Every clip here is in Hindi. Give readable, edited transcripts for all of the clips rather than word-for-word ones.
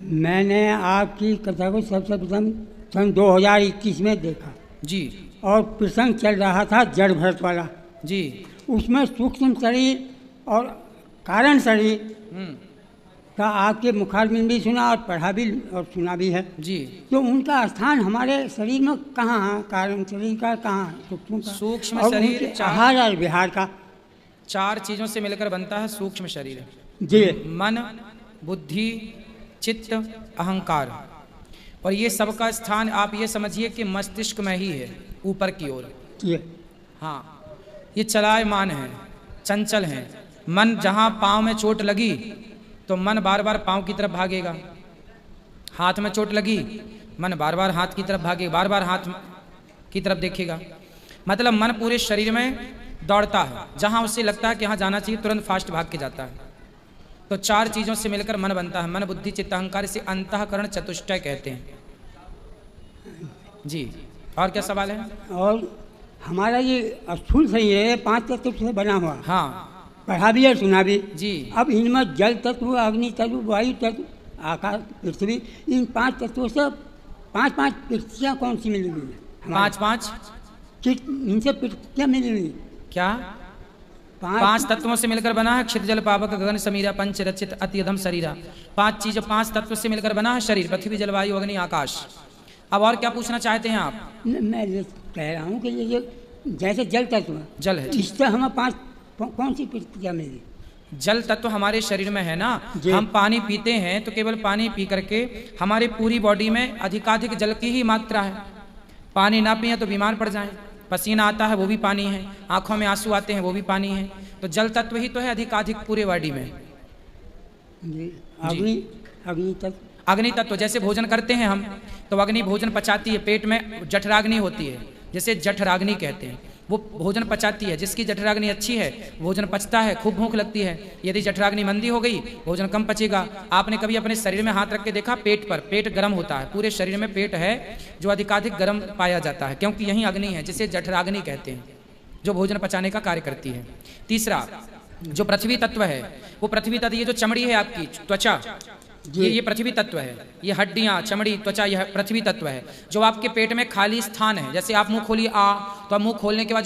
मैंने आपकी कथा को सबसे प्रथम सन 2021 में देखा जी। और प्रसंग चल रहा था जड़ भरत वाला जी। उसमें सूक्ष्म शरीर और कारण शरीर का आपके मुखारबिंद भी सुना और पढ़ा भी और सुना भी है जी। तो उनका स्थान हमारे शरीर में कहाँ है? कारण शरीर का कहाँ है? सूक्ष्म और शरीर उनके आहार और विहार का 4 चीजों से मिलकर बनता है सूक्ष्म शरीर। जी। मन, बुद्धि, चित्त, अहंकार। और ये सबका स्थान आप ये समझिए कि मस्तिष्क में ही है, ऊपर की ओर। हाँ, ये चलायमान है, चंचल है। मन जहाँ पाँव में चोट लगी तो मन बार बार पाँव की तरफ भागेगा। हाथ में चोट लगी, मन बार बार हाथ की तरफ भागेगा, बार बार हाथ की तरफ देखेगा। मतलब मन पूरे शरीर में दौड़ता है, जहाँ उसे लगता है कि यहाँ जाना चाहिए तुरंत फास्ट भाग के जाता है। तो 4 चीज़ों से मिलकर मन बनता है। मन, बुद्धि, चित्त, अहंकार। इसे अंतःकरण चतुष्टय कहते हैं जी। और क्या सवाल है? और हमारा ये स्थूल शरीर है 5 तत्व से बना हुआ। हाँ, पढ़ा भी है सुना भी जी। अब इनमें जल तत्व, अग्नि तत्व, वायु तत्व, आकाश, पृथ्वी, इन 5 तत्वों से 5-5 प्रकृतियाँ कौन सी मिली हुई है? 5-5 इनसे प्रकृतियाँ मिली हुई क्या? 5 तत्वों से मिलकर बना है क्षित, जल, पावक, गगन, समीरा, पंच रचित अति अधम शरीरा। 5 चीज़ 5 तत्व से मिलकर बना है शरीर, पृथ्वी, जल, वायु, अग्नि, आकाश। अब और क्या पूछना चाहते हैं आप? मैं ये कह रहा हूँ कि ये जो जैसे जल तत्व जल है, इससे हमें 5 कौन सी प्रक्रिया मिली? जल तत्व हमारे शरीर में है ना। हम पानी पीते हैं तो केवल पानी पी करके हमारी पूरी बॉडी में अधिकाधिक जल की ही मात्रा है। पानी ना पिए तो बीमार पड़ जाएं। पसीना आता है वो भी पानी है, आंखों में आंसू आते हैं वो भी पानी है। तो जल तत्व ही तो है अधिकाधिक पूरे बॉडी में। अग्नि तत्व जैसे भोजन करते हैं हम तो अग्नि भोजन पचाती है, पेट में जठराग्नि होती है, जैसे जठराग्नि कहते हैं, वो भोजन पचाती है। जिसकी जठराग्नि अच्छी है भोजन पचता है, खूब भूख लगती है। यदि जठराग्नि मंदी हो गई भोजन कम पचेगा। आपने कभी अपने शरीर में हाथ रख के देखा पेट पर? पेट गर्म होता है, पूरे शरीर में पेट है जो अधिकाधिक गर्म पाया जाता है, क्योंकि यही अग्नि है जिसे जठराग्नि कहते हैं, जो भोजन पचाने का कार्य करती है। तीसरा जो पृथ्वी तत्व है, वो पृथ्वी तत्व, ये जो चमड़ी है आपकी त्वचा, ये पृथ्वी तत्व है। ये हड्डियां, चमड़ी, त्वचा, यह पृथ्वी तत्व है। जो आपके पेट में खाली स्थान है, जैसे आप मुंह खोलिए आ, तो मुंह खोलने के बाद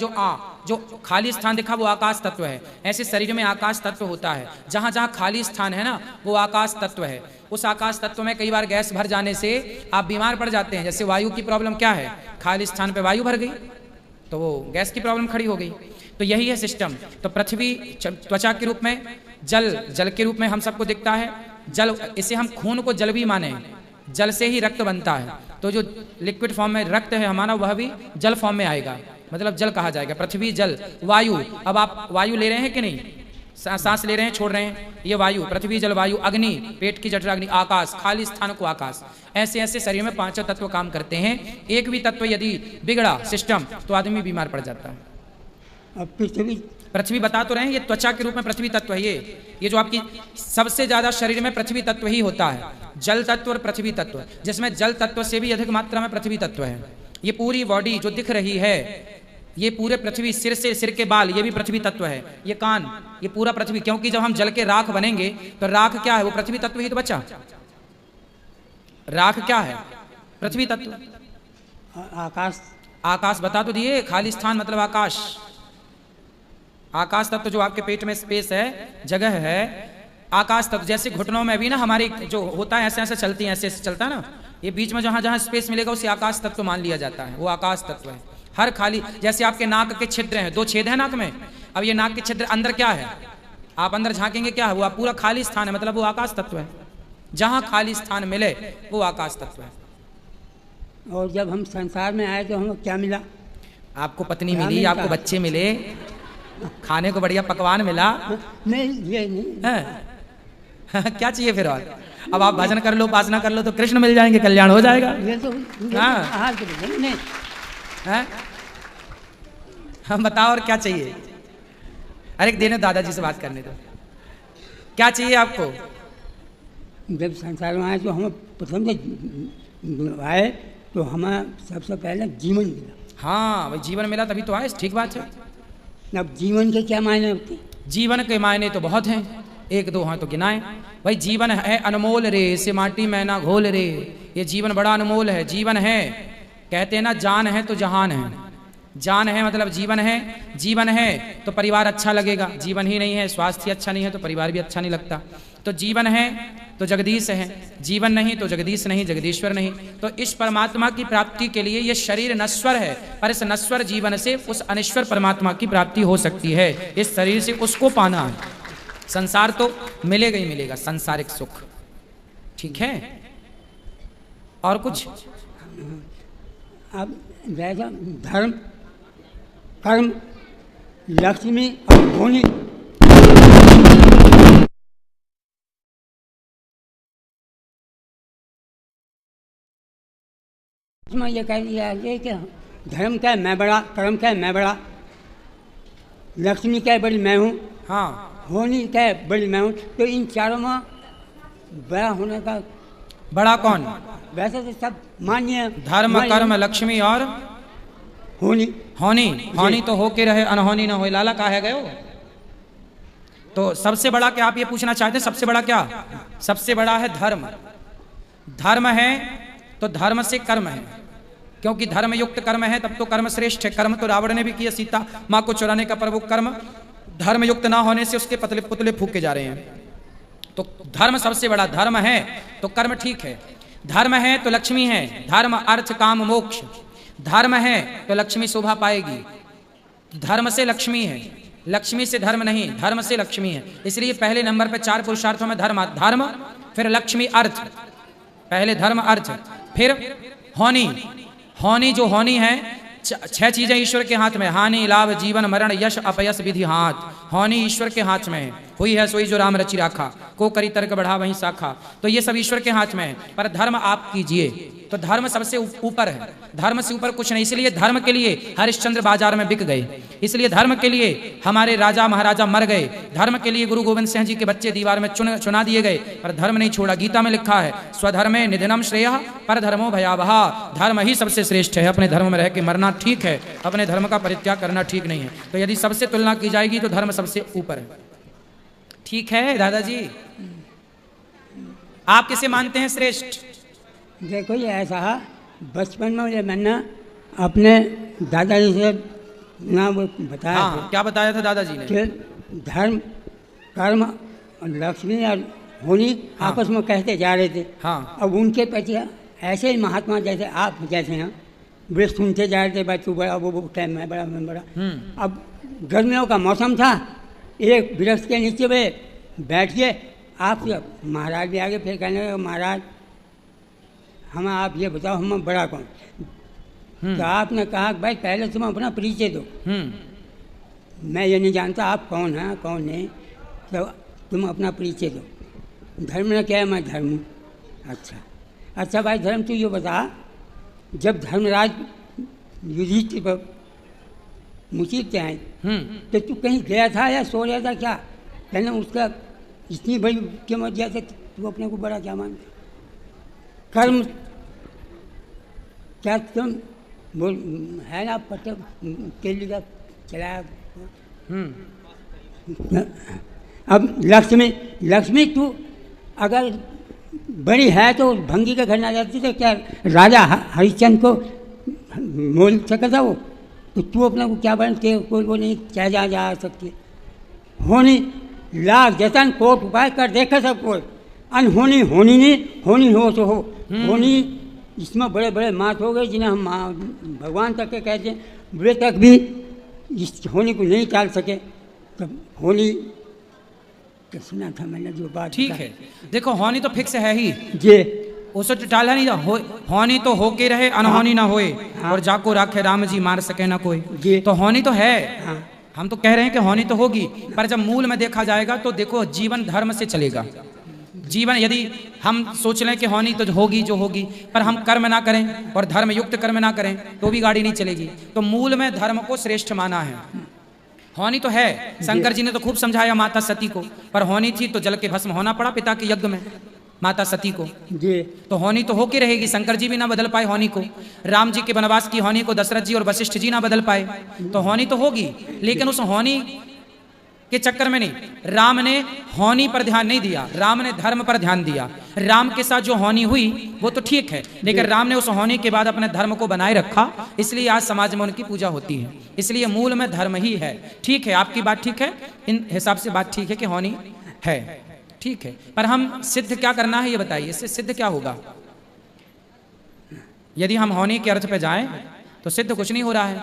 जो खाली स्थान दिखा वो आकाश तत्व है। ऐसे शरीर में आकाश तत्व होता है। जहां जहां खाली स्थान है ना वो आकाश तत्व है। उस आकाश तत्व में कई बार गैस भर जाने से आप बीमार पड़ जाते हैं। जैसे वायु की प्रॉब्लम क्या है? खाली स्थान पर वायु भर गई तो वो गैस की प्रॉब्लम खड़ी हो गई। तो यही है सिस्टम। तो पृथ्वी त्वचा के रूप में, जल के रूप में हम सबको दिखता है। जल, इसे हम खून को जल भी माने, जल से ही रक्त बनता है। तो जो लिक्विड फॉर्म में रक्त है हमारा वह भी जल फॉर्म में आएगा, मतलब जल कहा जाएगा। पृथ्वी, जल, वायु। अब आप वायु ले रहे हैं कि नहीं? सांस ले रहे हैं, छोड़ रहे हैं, ये वायु। पृथ्वी, जल, वायु, अग्नि, पेट की जठराग्नि, आकाश, खाली स्थान को आकाश। ऐसे ऐसे शरीर में 5 तत्व काम करते हैं। एक भी तत्व यदि बिगड़ा सिस्टम तो आदमी बीमार पड़ जाता है। अब पृथ्वी बता तो रहे हैं, ये त्वचा के रूप में पृथ्वी तत्व है। ये जो आपकी सबसे ज्यादा शरीर में पृथ्वी तत्व ही होता है, जल तत्व और पृथ्वी तत्व, जिसमें जल तत्व से भी अधिक मात्रा में पृथ्वी तत्व है। ये पूरी बॉडी जो दिख रही है, ये पूरे पृथ्वी, सिर से सिर के बाल, ये भी पृथ्वी तत्व है। ये कान, ये पूरा पृथ्वी, क्योंकि जब हम जल के राख बनेंगे तो राख क्या है? वो पृथ्वी तत्व ही तो बचा। राख क्या है? पृथ्वी तत्व। आकाश, आकाश बता तो दिए, खाली स्थान मतलब आकाश। आकाश तत्व जो आपके पेट में स्पेस है, जगह है, आकाश तत्व। जैसे घुटनों में भी ना हमारी जो होता है ऐसे ऐसे चलती है, ऐसे ऐसे चलता है ना, ये बीच में जहां जहां स्पेस मिलेगा उसे आकाश तत्व मान लिया जाता है, वो आकाश तत्व है। हर खाली, जैसे आपके नाक के छिद्र हैं, 2 छेद है नाक में। अब ये नाक के छिद्र अंदर क्या है? आप अंदर झांकेंगे क्या है? वो पूरा खाली स्थान है, मतलब वो आकाश तत्व है। जहां खाली स्थान मिले वो आकाश तत्व है। और जब हम संसार में आए तो हमें क्या मिला? आपको पत्नी मिली, आपको बच्चे मिले, खाने को बढ़िया पकवान मिला। नहीं, ये नहीं क्या चाहिए फिर? और अब आप भजन कर लो, उपासना कर लो तो कृष्ण मिल जाएंगे, कल्याण हो जाएगा। ये तो हाँ, नहीं। हम बताओ और क्या चाहिए? अरे देने दादाजी से बात करने दो। क्या चाहिए आपको? जब संसार में आए तो हमें प्रथम से आए तो हमें सबसे पहले जीवन मिला। हाँ भाई, जीवन मिला तभी तो आए, ठीक बात है। अब जीवन के क्या मायने होते हैं? जीवन के मायने तो बहुत हैं, 1-2 हाँ तो गिनाएं। भाई जीवन है अनमोल रे, इसे माटी में ना घोल रे। ये जीवन बड़ा अनमोल है, जीवन है। कहते हैं ना जान है तो जहान है। जान है मतलब जीवन है, जीवन है तो परिवार अच्छा लगेगा। जीवन ही नहीं है, स्वास्थ्य अच्छा नहीं है तो परिवार भी अच्छा नहीं लगता। तो जीवन है तो जगदीश है, जीवन नहीं तो जगदीश नहीं, जगदीश्वर नहीं। तो इस परमात्मा की प्राप्ति के लिए ये शरीर नश्वर है, पर इस नश्वर जीवन से उस अनश्वर परमात्मा की प्राप्ति हो सकती है। इस शरीर से उसको पाना है। संसार तो मिलेगा ही मिलेगा, सांसारिक सुख। ठीक है, और कुछ? अब जैसा धर्म, कर्म, लक्ष्मी और होनी, इसमें ये कह दिया है कि धर्म क्या है मैं बड़ा, कर्म क्या है मैं बड़ा, लक्ष्मी क्या है बड़ी मैं हूँ, हाँ, होनी क्या है बड़ी मैं हूँ। तो इन चारों में बड़ा होने का बड़ा कौन? वैसे तो सब मान्य है। धर्म, कर्म, लक्ष्मी और होनी। होनी। होनी तो होके रहे, अनहोनी ना होए। लाला कहा है गयो। तो सबसे बड़ा क्या आप ये पूछना चाहते हैं? सबसे बड़ा क्या? सबसे बड़ा है धर्म। धर्म है तो धर्म से कर्म है, क्योंकि धर्म युक्त कर्म है तब तो कर्म श्रेष्ठ है। कर्म तो रावण ने भी किया, सीता माँ को चुराने का, पर वो कर्म धर्म युक्त ना होने से उसके पतले पुतले फूके जा रहे हैं। तो धर्म सबसे बड़ा। धर्म है तो कर्म ठीक है, धर्म है तो लक्ष्मी है। धर्म अर्थ काम मोक्ष। धर्म है तो लक्ष्मी शोभा पाएगी। धर्म से लक्ष्मी है, लक्ष्मी से धर्म नहीं, धर्म से लक्ष्मी है। इसलिए पहले नंबर पर 4 पुरुषार्थों में धर्म, धर्म फिर लक्ष्मी, अर्थ। पहले धर्म, अर्थ, फिर होनी। होनी जो होनी है, 6 चीजें ईश्वर के हाथ में। हानि, लाभ, जीवन, मरण, यश, अपयश, विधि, हाथ। होनी ईश्वर के हाथ में है। हुई है सोई जो राम रचि राखा, को करी तर्क बढ़ा वहीं शाखा। तो ये सब ईश्वर के हाथ में है, पर धर्म आप कीजिए। तो धर्म सबसे ऊपर है, धर्म से ऊपर कुछ नहीं। इसलिए धर्म के लिए हरिश्चंद्र बाजार में बिक गए, इसलिए धर्म के लिए हमारे राजा महाराजा मर गए, धर्म के लिए गुरु गोविंद सिंह जी के बच्चे दीवार में चुना दिए गए, पर धर्म नहीं छोड़ा। गीता में लिखा है स्वधर्मे निधनम श्रेयः पर धर्मो भयावह। धर्म ही सबसे श्रेष्ठ है। अपने धर्म में रह के मरना ठीक है, अपने धर्म का परित्याग करना ठीक नहीं है। तो यदि सबसे तुलना की जाएगी तो धर्म सबसे ऊपर है। ठीक है दादाजी, आप किसे मानते हैं श्रेष्ठ? देखो ये ऐसा है, बचपन में मुझे मैंने अपने दादाजी से ना वो बताया हाँ, क्या बताया था दादाजी ने? कि धर्म, कर्म, लक्ष्मी और होनी आपस में कहते जा रहे थे। हाँ। अब उनके पीछे ऐसे ही महात्मा जैसे आप जैसे हैं वे सुनते जा रहे थे, भाई तू बड़ा, वो टाइम मैं बड़ा, मैं बड़ा। अब गर्मियों का मौसम था, एक वृक्ष के नीचे वे बैठ के आप महाराज भी आगे, फिर कहने लगे महाराज हम आप ये बताओ हम बड़ा कौन? तो आपने कहा भाई पहले तुम अपना परिचय दो, मैं ये नहीं जानता आप कौन हैं कौन नहीं, तो तुम अपना परिचय दो। धर्म ने क्या है? मैं धर्म हूँ। अच्छा भाई धर्म तू ये बता, जब धर्मराज युधिष्ठिर पर मुसीबतें आई तो तू कहीं गया था या सो रहा था क्या? कहना उसका इतनी बड़ी कीमत जैसे तू अपने को बड़ा क्या मानता? कर्म क्या तुम बोल है ना पट्टे के लिए चलाया। अब लक्ष्मी तू अगर बड़ी है तो भंगी के घर ना जाती तो क्या राजा हरिश्चंद्र को मोल सकता था वो? तो तू अपने को क्या बनते कोई वो नहीं क्या जा सकती। होनी लाख जतन कोट उपाय कर देखे सब कोई, अनहोनी होनी नहीं, होनी हो तो हो। होनी इसमें बड़े बड़े मात हो गए जिन्हें हम भगवान तक के कहते हैं, वे तक भी इस होनी को नहीं टाल सके। तो होनी तो सुना था मैंने जो बात। ठीक है, देखो होनी तो फिक्स है ही जी, उसे तो टाला नहीं जा। होनी तो होके रहे, अनहोनी ना होए। और जाको राखे राम जी मार सके ना कोई। तो होनी तो है, हम तो कह रहे हैं कि होनी तो होगी, पर जब मूल में देखा जाएगा तो देखो जीवन धर्म से चलेगा। जीवन यदि हम सोच लें कि होनी तो होगी जो होगी, पर हम कर्म ना करें और धर्म युक्त कर्म ना करें तो भी गाड़ी नहीं चलेगी। तो मूल में धर्म को श्रेष्ठ माना है। होनी तो है, शंकर जी ने तो खूब समझाया माता सती को, पर होनी थी तो जल के भस्म होना पड़ा पिता के यज्ञ में माता सती को। तो होनी तो होके रहेगी। शंकर जी भी ना बदल पाए होनी को, राम जी के वनवास की होनी को दशरथ जी और वशिष्ठ जी ना बदल पाए। तो होनी तो होगी, लेकिन उस होनी के चक्कर में नहीं। राम ने होनी पर ध्यान नहीं दिया, राम ने धर्म पर ध्यान दिया। राम के साथ जो होनी हुई वो तो ठीक है, लेकिन राम ने उस होनी के बाद अपने धर्म को बनाए रखा, इसलिए आज समाज में उनकी पूजा होती है। इसलिए मूल में धर्म ही है। ठीक है, आपकी बात ठीक है, इन हिसाब से बात ठीक है कि होनी है, ठीक है। पर हम सिद्ध क्या करना है ये बताइए, इससे सिद्ध क्या होगा? यदि हम होनी के अर्थ पे जाएं तो सिद्ध कुछ नहीं हो रहा है।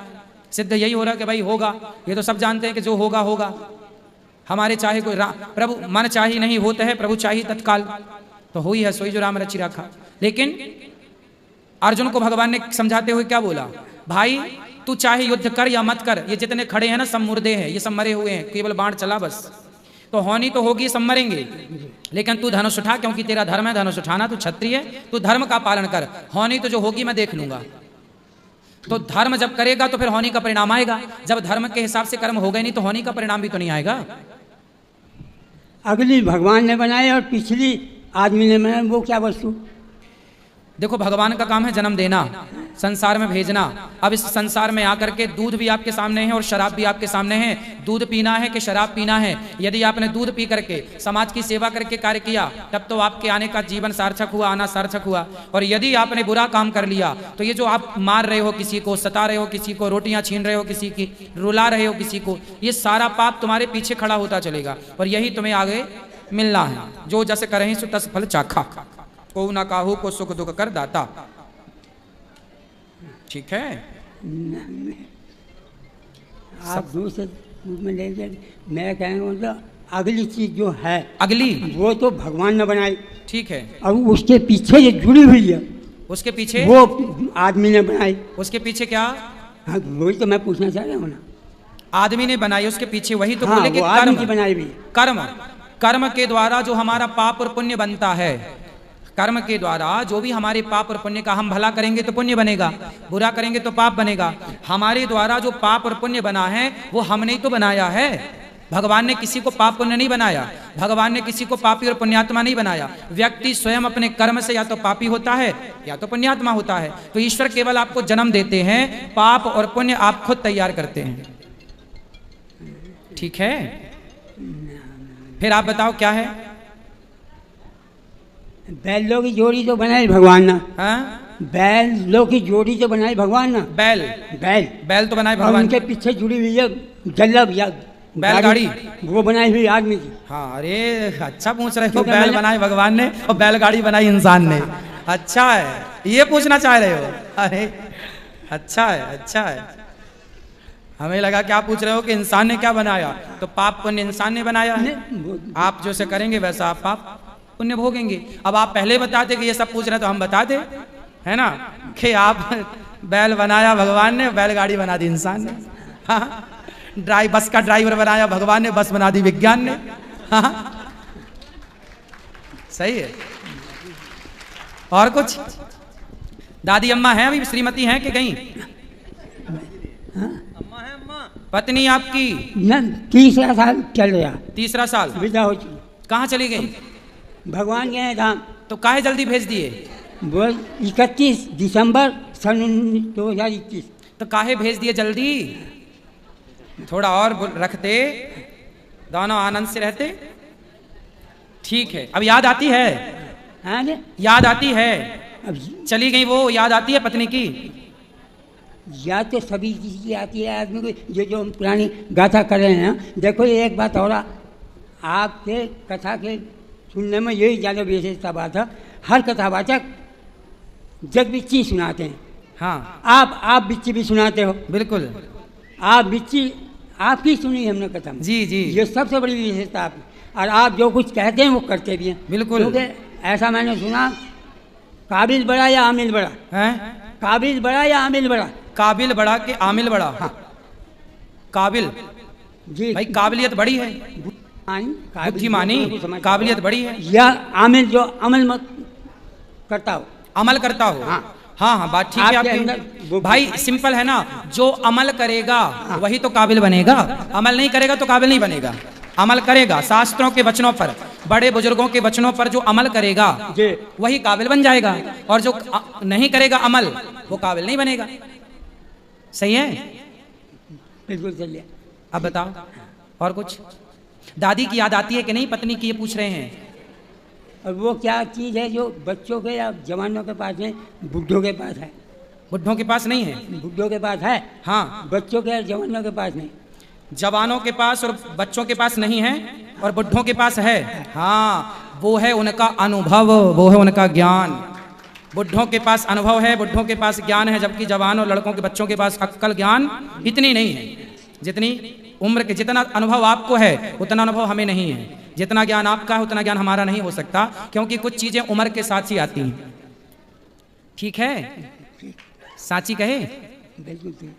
सिद्ध यही हो रहा है कि भाई होगा, ये तो सब जानते हैं कि जो होगा होगा। हमारे चाहे कोई प्रभु मन चाही नहीं होते है, प्रभु चाही तत्काल, तो हुई है सोई जो राम रचि रखा। लेकिन अर्जुन को भगवान ने समझाते हुए क्या बोला? भाई तू चाहे युद्ध कर या मत कर, ये जितने खड़े हैं ना सब मुर्दे हैं, ये सब मरे हुए हैं, केवल बाण चला बस। तो होनी तो होगी, सब मरेंगे, लेकिन तू धनुष उठा, क्योंकि तेरा धर्म है धनुष उठाना, तू क्षत्रिय है, तू धर्म का पालन कर। होनी तो जो होगी मैं देख लूंगा। तो धर्म जब करेगा तो फिर होनी का परिणाम आएगा। जब धर्म के हिसाब से कर्म हो गए नहीं तो होनी का परिणाम भी तो नहीं आएगा। अगली भगवान ने बनाई और पिछली आदमी ने बनाई, वो क्या वस्तु? देखो, भगवान का काम है जन्म देना, संसार में भेजना। अब इस संसार में आकर के दूध भी आपके सामने है और शराब भी आपके सामने है। दूध पीना है कि शराब पीना है? यदि आपने दूध पी करके समाज की सेवा करके कार्य किया तब तो आपके आने का जीवन सार्थक हुआ, आना सार्थक हुआ। और यदि आपने बुरा काम कर लिया तो ये जो आप मार रहे हो किसी को, सता रहे हो किसी को, रोटियां छीन रहे हो किसी की, रुला रहे हो किसी को, ये सारा पाप तुम्हारे पीछे खड़ा होता चलेगा और यही तुम्हें आगे मिलना है। जो जैसे करें सो तस फल चाखा, को ना काहू को सुख दुख कर दाता। ठीक है, आप दूसरे रूप में ले जाए। मैं कहेंगे मतलब अगली चीज जो है, अगली वो तो भगवान ने बनाई, ठीक है, और उसके पीछे जो जुड़ी हुई है उसके पीछे वो आदमी ने बनाई। उसके पीछे क्या? हाँ, वही तो मैं पूछना चाह रहा हूँ ना। आदमी ने बनाई, उसके पीछे वही तो हाँ, बोले कि आदमी कर्म की बनाई भी। कर्म कर्म के द्वारा जो हमारा पाप और पुण्य बनता है, कर्म के द्वारा जो भी हमारे पाप और पुण्य का, हम भला करेंगे तो पुण्य बनेगा, बुरा करेंगे तो पाप बनेगा। हमारे द्वारा जो पाप और पुण्य बना है वो हमने ही तो बनाया है। भगवान ने किसी को पाप पुण्य नहीं बनाया, भगवान ने किसी को पापी और पुण्यात्मा नहीं बनाया। व्यक्ति स्वयं अपने कर्म से या तो पापी होता है या तो पुण्यात्मा होता है। तो ईश्वर केवल आपको जन्म देते हैं, पाप और पुण्य आप खुद तैयार करते हैं। ठीक है, फिर आप बताओ क्या है? बैलों की जोड़ी तो बनाई भगवान ना। हाँ, बैलों की जोड़ी तो बनाई भगवान ना। बैल बैल बैल तो बनाए और भगवान। उनके पीछे जुड़ी हुई है जल्लब या बैलगाड़ी, वो बनाई हुई आदमी की। हाँ, अरे अच्छा पूछ रहे हो, बैल बनाए भगवान ने और बैलगाड़ी बनाई इंसान ने। अच्छा है, ये पूछना चाह रहे हो? अरे अच्छा है, अच्छा है। हमें लगा क्या पूछ रहे हो कि इंसान ने क्या बनाया। तो पाप पुण्य इंसान ने बनाया है, आप जैसे करेंगे वैसा आप पाप पुण्य भोगेंगे। अब आप पहले बताते कि ये सब पूछ रहे तो हम बता दे, है ना, कि आप बैल बनाया भगवान ने, बैलगाड़ी बना दी इंसान ने। हाँ, बस का ड्राइवर बनाया भगवान ने, बस बना दी विज्ञान ने। हाँ, सही है। और कुछ? दादी अम्मा हैं अभी, श्रीमती हैं कि कहीं? पत्नी आपकी? न, तीसरा साल चल रहा। तीसरा साल विदा हो चुकी। कहाँ चली गई? भगवान के धाम। तो काहे जल्दी भेज दिए? वो 31 दिसंबर सन 2021। तो काहे भेज दिए जल्दी? थोड़ा और रखते, दोनों आनंद से रहते। ठीक है, अब याद आती है? हाँ, याद आती है? अब चली गई वो, याद आती है पत्नी की? या तो सभी चीज़ की आती है आदमी को। जो हम पुरानी गाथा कर रहे हैं, देखो ये एक बात और आपके कथा के सुनने में यही ज़्यादा विशेषता बात है। हर कथावाचक जग बिच्ची सुनाते हैं। हाँ, आप बिच्ची भी सुनाते हो। बिल्कुल, आप बिच्ची आपकी सुनी हमने कथा में। जी जी, ये सबसे बड़ी विशेषता आपकी। और आप जो कुछ कहते हैं वो करते भी हैं। बिल्कुल। क्योंकि ऐसा मैंने सुना, काबिल बड़ा या आमिल बड़ा है? काबिल बड़ा या आमिल बड़ा? काबिल बड़ा के आमिल बड़ा? हाँ। काबिल जी भाई, काबिलियत बड़ी है, बुद्धिमानी, काबिलियत बड़ी है। या आमिल जो अमल मत करता हो, अमल करता हो। हाँ हाँ हाँ, बात ठीक है आपकी। भाई सिंपल है ना, जो अमल करेगा वही तो काबिल बनेगा, अमल नहीं करेगा तो काबिल नहीं बनेगा। अमल करेगा शास्त्रों के वचनों पर, बड़े बुजुर्गों के वचनों पर जो अमल करेगा वही काबिल बन जाएगा, और जो नहीं करेगा अमल वो काबिल नहीं बनेगा। सही है? बिल्कुल चलिए। अब बताओ और कुछ? दादी की याद आती है कि नहीं पत्नी की, ये पूछ रहे हैं। और वो क्या चीज़ है जो बच्चों के या जवानों के पास है, बुढ़ों के पास है? बुढ़ों के पास नहीं है। बुढ़ों के पास है, हाँ, बच्चों के और जवानों के पास नहीं। जवानों के पास और बच्चों के पास नहीं है और बुढ़ों के पास है। हाँ, वो है उनका अनुभव, वो है उनका ज्ञान। बुढ़ों के पास अनुभव है, बुढ़ों के पास ज्ञान है, जबकि जवान और लड़कों के बच्चों के पास अक्ल ज्ञान इतनी नहीं है। जितनी उम्र के, जितना अनुभव आपको है उतना अनुभव हमें नहीं है। जितना ज्ञान आपका है उतना ज्ञान हमारा नहीं हो सकता, क्योंकि कुछ चीजें उम्र के साथ ही आती हैं। ठीक है, साची कहे? बिल्कुल ठीक।